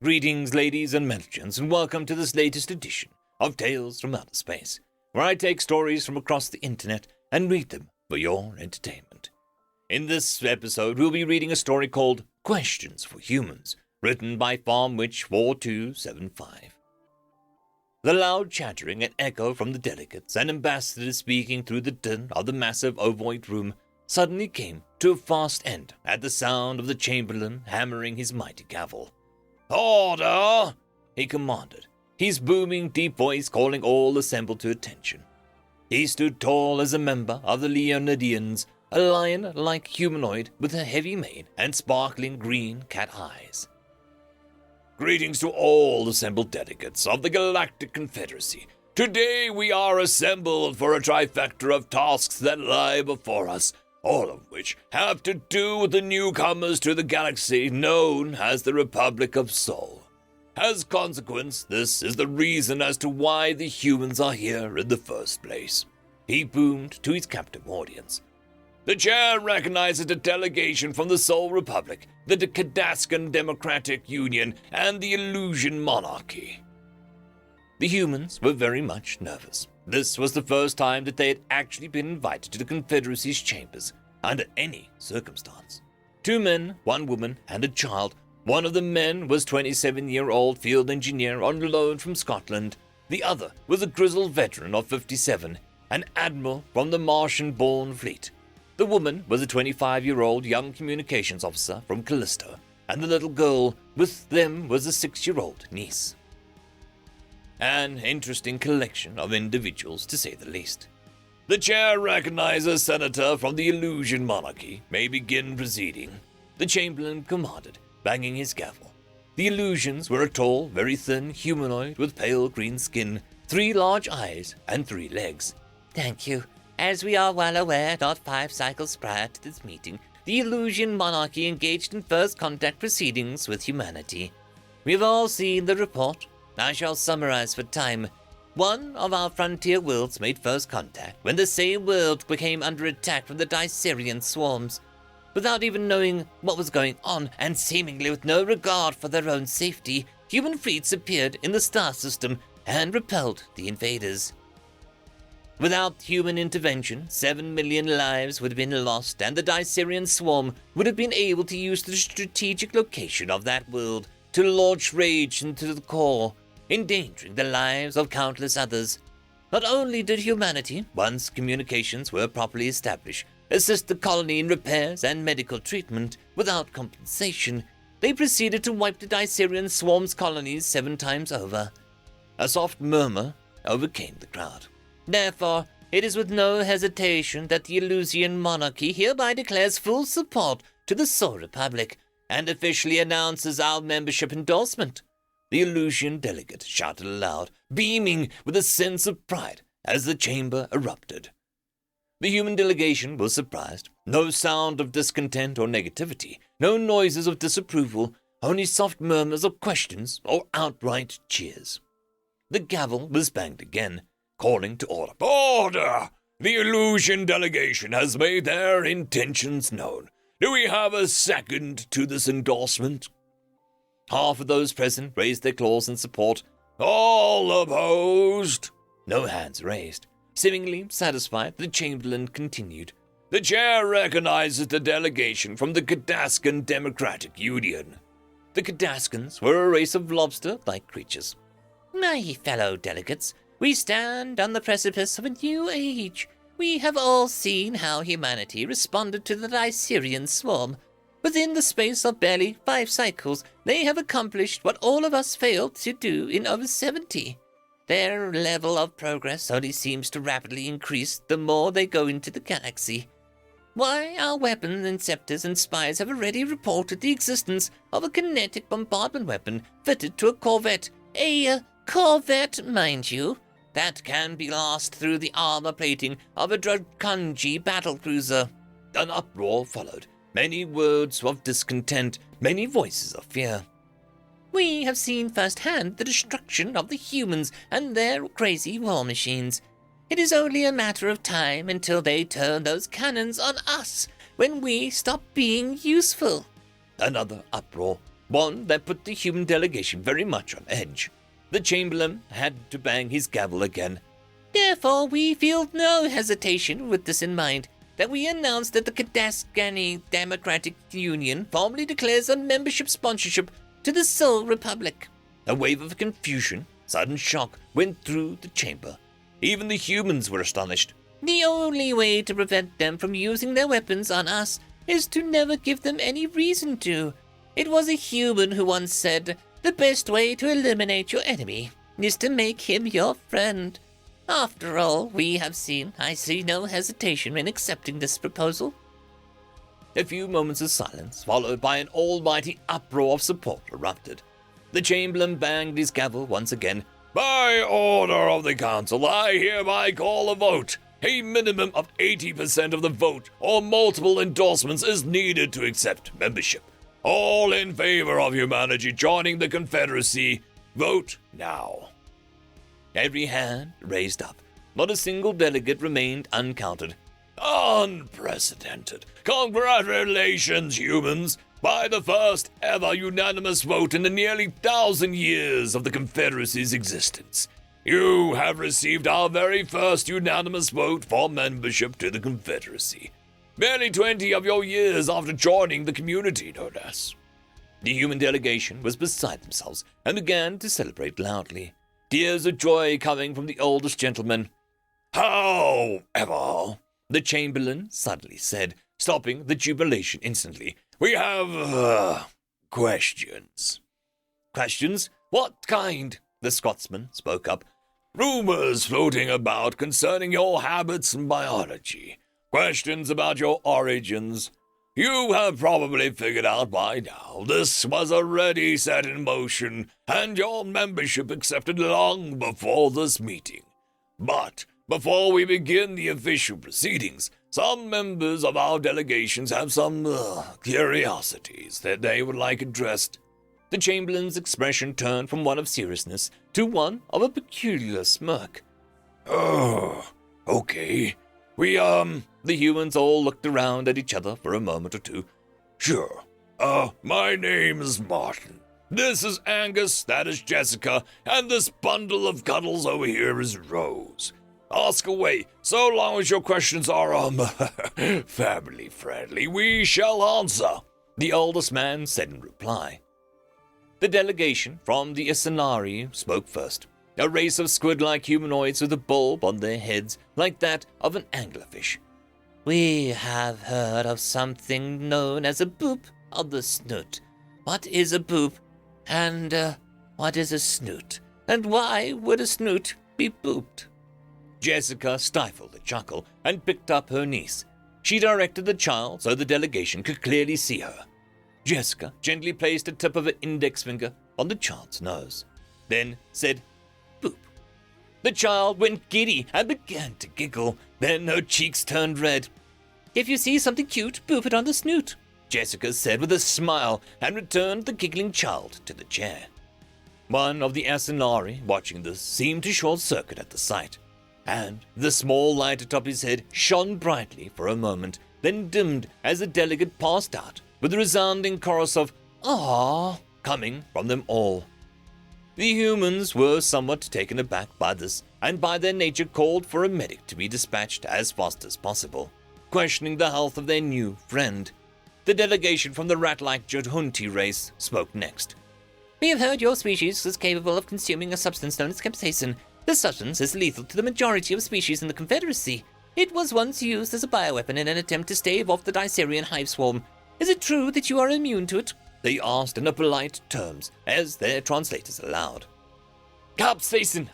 Greetings, ladies and gentlemen, and welcome to this latest edition of Tales from Outer Space, where I take stories from across the internet and read them for your entertainment. In this episode, we'll be reading a story called Questions for Humans, written by FarmWitch4275. The loud chattering and echo from the delegates and ambassadors speaking through the din of the massive ovoid room suddenly came to a fast end at the sound of the Chamberlain hammering his mighty gavel. "Order!" he commanded, his booming deep voice calling all assembled to attention. He stood tall as a member of the Leonidians, a lion-like humanoid with a heavy mane and sparkling green cat eyes. "Greetings to all assembled delegates of the Galactic Confederacy. Today we are assembled for a trifecta of tasks that lie before us, all of which have to do with the newcomers to the galaxy known as the Republic of Sol. As consequence, this is the reason as to why the humans are here in the first place," he boomed to his captive audience. "The chair recognizes a delegation from the Sol Republic, the Cadascan Democratic Union, and the Illusion Monarchy." The humans were very much nervous. This was the first time that they had actually been invited to the Confederacy's chambers, under any circumstance. 2 men, 1 woman, and a child. One of the men was 27-year-old field engineer on loan from Scotland. The other was a grizzled veteran of 57, an admiral from the Martian-born fleet. The woman was a 25-year-old young communications officer from Callisto, and the little girl with them was a 6-year-old niece. An interesting collection of individuals, to say the least. "The chair recognizes a senator from the Illusion Monarchy. May begin proceeding," the Chamberlain commanded, banging his gavel. The Illusions were a tall, very thin humanoid with pale green skin, 3 large eyes, and 3 legs. "Thank you. As we are well aware, not 5 cycles prior to this meeting, the Illusion Monarchy engaged in first contact proceedings with humanity. We've all seen the report. I shall summarize for time. One of our frontier worlds made first contact when the same world became under attack from the Dicerian swarms. Without even knowing what was going on, and seemingly with no regard for their own safety, human fleets appeared in the star system and repelled the invaders. Without human intervention, 7 million lives would have been lost, and the Dicerian swarm would have been able to use the strategic location of that world to launch rage into the core, endangering the lives of countless others. Not only did humanity, once communications were properly established, assist the colony in repairs and medical treatment without compensation, they proceeded to wipe the Dicerian swarm's colonies 7 times over. A soft murmur overcame the crowd. Therefore, it is with no hesitation that the Illusion Monarchy hereby declares full support to the Sol Republic and officially announces our membership endorsement. The Illusion delegate shouted aloud, beaming with a sense of pride as the chamber erupted. The human delegation was surprised. No sound of discontent or negativity, no noises of disapproval, only soft murmurs of questions or outright cheers. The gavel was banged again, calling to order. "Order! The Illusion delegation has made their intentions known. Do we have a second to this endorsement?" Half of those present raised their claws in support. "All opposed?" No hands raised. Seemingly satisfied, the Chamberlain continued. "The chair recognizes the delegation from the Cadascan Democratic Union." The Cadascans were a race of lobster-like creatures. "My fellow delegates, we stand on the precipice of a new age. We have all seen how humanity responded to the Dicerian swarm. Within the space of barely 5 cycles, they have accomplished what all of us failed to do in over 70. Their level of progress only seems to rapidly increase the more they go into the galaxy. Why, our weapons inceptors and spies have already reported the existence of a kinetic bombardment weapon fitted to a corvette. A corvette, mind you, that can be lost through the armor plating of a Drokanji battlecruiser." An uproar followed. Many words of discontent, many voices of fear. "We have seen firsthand the destruction of the humans and their crazy war machines. It is only a matter of time until they turn those cannons on us when we stop being useful." Another uproar. one that put the human delegation very much on edge. The Chamberlain had to bang his gavel again. Therefore, we feel no hesitation with this in mind, that we announce that the Kadaskani Democratic Union formally declares on membership sponsorship to the Soul Republic. A wave of confusion, sudden shock, went through the chamber. Even the humans were astonished. The only way to prevent them from using their weapons on us is to never give them any reason to. It was a human who once said, the best way to eliminate your enemy is to make him your friend. After all we have seen, I see no hesitation in accepting this proposal. A few moments of silence, followed by an almighty uproar of support, erupted. The Chamberlain banged his gavel once again. By order of the Council, I hereby call a vote. A minimum of 80% of the vote or multiple endorsements is needed to accept membership. All in favor of humanity joining the Confederacy, vote now. Every hand raised up. Not a single delegate remained uncounted. Unprecedented. Congratulations, humans! By the first ever unanimous vote in the nearly 1,000 years of the Confederacy's existence, you have received our very first unanimous vote for membership to the Confederacy. Barely 20 of your years after joining the community, no less. The human delegation was beside themselves and began to celebrate loudly, tears of joy coming from the oldest gentleman. However, the Chamberlain suddenly said, stopping the jubilation instantly, we have, questions. Questions? What kind? The Scotsman spoke up. Rumors floating about concerning your habits and biology. Questions about your origins. You have probably figured out by now this was already set in motion and your membership accepted long before this meeting. But before we begin the official proceedings, some members of our delegations have some curiosities that they would like addressed. The Chamberlain's expression turned from one of seriousness to one of a peculiar smirk. Oh, okay. The humans all looked around at each other for a moment or two. Sure. My name is Martin. This is Angus, that is Jessica, and this bundle of cuddles over here is Rose. Ask away, so long as your questions are, family friendly, we shall answer, the oldest man said in reply. The delegation from the Isanari spoke first, a race of squid-like humanoids with a bulb on their heads like that of an anglerfish. We have heard of something known as a boop of the snoot. What is a boop? And, what is a snoot? And why would a snoot be booped? Jessica stifled a chuckle and picked up her niece. She directed the child so the delegation could clearly see her. Jessica gently placed the tip of her index finger on the child's nose, then said, boop. The child went giddy and began to giggle. Then her cheeks turned red. If you see something cute, boop it on the snoot, Jessica said with a smile and returned the giggling child to the chair. One of the Asinari watching this seemed to short-circuit at the sight, and the small light atop his head shone brightly for a moment, then dimmed as the delegate passed out, with a resounding chorus of "Aww" coming from them all. The humans were somewhat taken aback by this, and by their nature called for a medic to be dispatched as fast as possible, questioning the health of their new friend. The delegation from the rat-like Jodhunti race spoke next. We have heard your species is capable of consuming a substance known as capsaicin. This substance is lethal to the majority of species in the Confederacy. It was once used as a bioweapon in an attempt to stave off the Dicerian hive swarm. Is it true that you are immune to it? They asked in a polite terms, as their translators allowed. Capsaicin!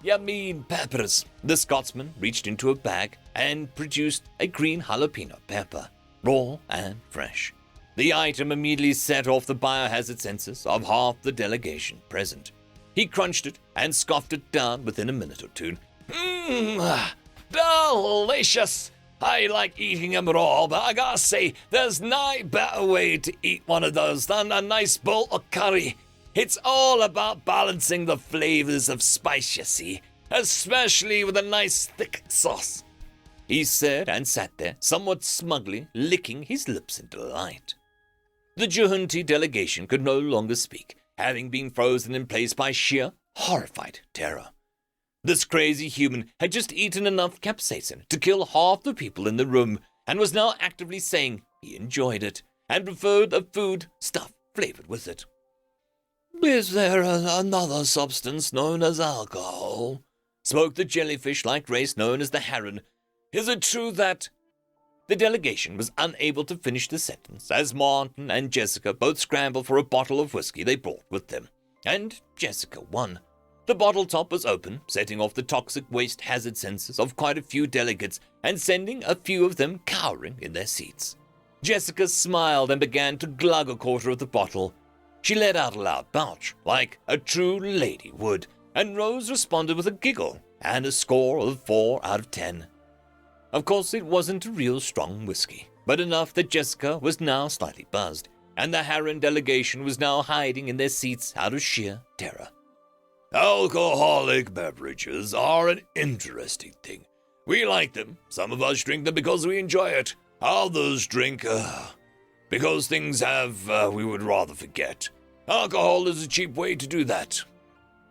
You mean peppers. The Scotsman reached into a bag and produced a green jalapeno pepper, raw and fresh. The item immediately set off the biohazard sensors of half the delegation present. He crunched it and scoffed it down within a minute or two. Delicious! I like eating them raw, but I gotta say, there's no better way to eat one of those than a nice bowl of curry. It's all about balancing the flavors of spice, you see, especially with a nice thick sauce, he said and sat there, somewhat smugly licking his lips in delight. The Humanity delegation could no longer speak, having been frozen in place by sheer, horrified terror. This crazy human had just eaten enough capsaicin to kill half the people in the room, and was now actively saying he enjoyed it, and preferred a food stuff flavored with it. "Is there another substance known as alcohol?" spoke the jellyfish-like race known as the Heron. "Is it true that—" The delegation was unable to finish the sentence, as Martin and Jessica both scrambled for a bottle of whiskey they brought with them, and Jessica won. The bottle top was open, setting off the toxic waste hazard sensors of quite a few delegates and sending a few of them cowering in their seats. Jessica smiled and began to glug a quarter of the bottle. She let out a loud belch, like a true lady would, and Rose responded with a giggle and a score of 4 out of 10. Of course, it wasn't a real strong whiskey, but enough that Jessica was now slightly buzzed, and the Heron delegation was now hiding in their seats out of sheer terror. "Alcoholic beverages are an interesting thing. We like them. Some of us drink them because we enjoy it. Others drink, because things we would rather forget. Alcohol is a cheap way to do that,"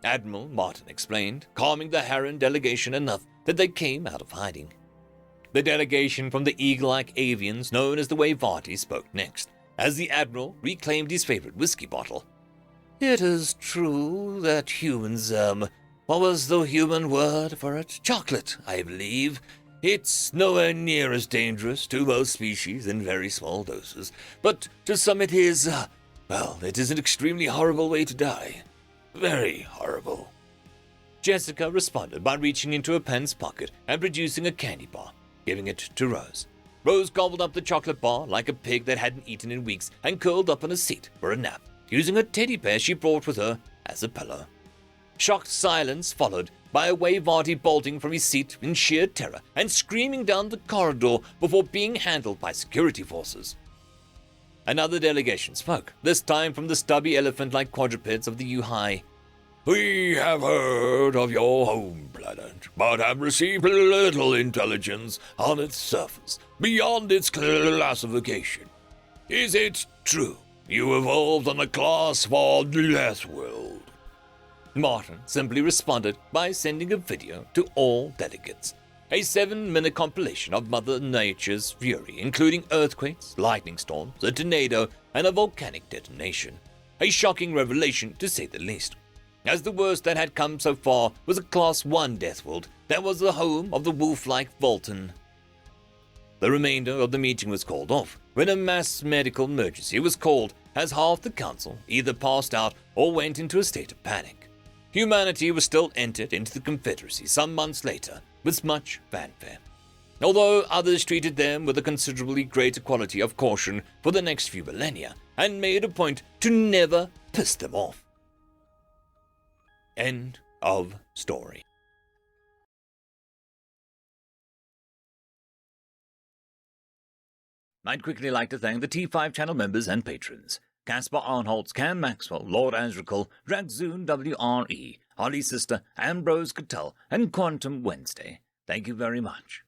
Admiral Martin explained, calming the Heron delegation enough that they came out of hiding. The delegation from the eagle-like avians known as the Waivati spoke next, as the Admiral reclaimed his favorite whiskey bottle. "It is true that humans, what was the human word for it? Chocolate, I believe. It's nowhere near as dangerous to most species in very small doses, but to some it is, it is an extremely horrible way to die. Very horrible." Jessica responded by reaching into her pants pocket and producing a candy bar, giving it to Rose. Rose gobbled up the chocolate bar like a pig that hadn't eaten in weeks and curled up on a seat for a nap, using a teddy bear she brought with her as a pillow. Shocked silence followed, by a Waivati bolting from his seat in sheer terror and screaming down the corridor before being handled by security forces. Another delegation spoke, this time from the stubby elephant-like quadrupeds of the U-High. "We have heard of your home planet, but have received little intelligence on its surface, beyond its classification. Is it true you evolved on a class for Deathworld?" Martin simply responded by sending a video to all delegates, a 7-minute compilation of Mother Nature's fury, including earthquakes, lightning storms, a tornado, and a volcanic detonation. A shocking revelation, to say the least, as the worst that had come so far was a Class 1 Deathworld that was the home of the wolf-like Voltan. The remainder of the meeting was called off when a mass medical emergency was called, as half the council either passed out or went into a state of panic. Humanity was still entered into the Confederacy some months later with much fanfare, although others treated them with a considerably greater quality of caution for the next few millennia and made a point to never piss them off. End of story. I'd quickly like to thank the T5 channel members and patrons: Caspar Arnholtz, Cam Maxwell, Lord Azrakal, Dragzoon WRE, Holly Sister, Ambrose Cattell, and Quantum Wednesday. Thank you very much.